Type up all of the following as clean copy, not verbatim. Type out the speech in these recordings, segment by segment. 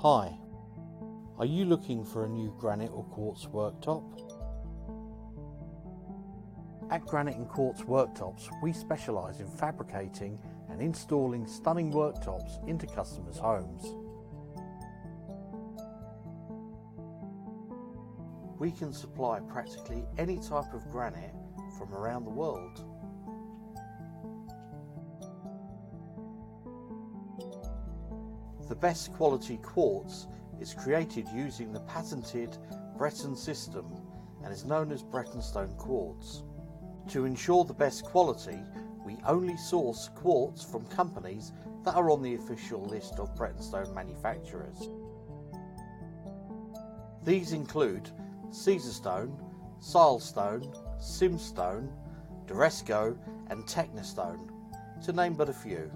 Hi, are you looking for a new granite or quartz worktop? At Granite and Quartz Worktops, we specialise in fabricating and installing stunning worktops into customers' homes. We can supply practically any type of granite from around the world. The best quality quartz is created using the patented Breton system and is known as Bretonstone quartz. To ensure the best quality, we only source quartz from companies that are on the official list of Bretonstone manufacturers. These include Caesarstone, Silestone, Simstone, Duresco and Technostone, to name but a few.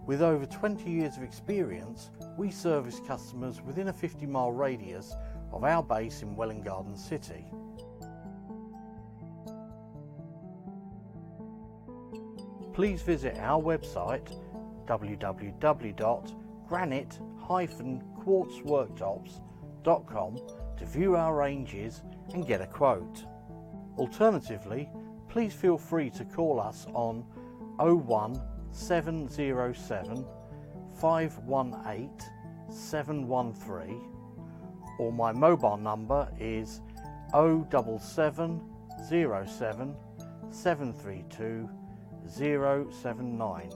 With over 20 years of experience, we service customers within a 50-mile radius of our base in Welwyn Garden City. Please visit our website www.granite-quartzworktops.com to view our ranges and get a quote. Alternatively, please feel free to call us on 01707 518 713, or my mobile number is 07707 732 079.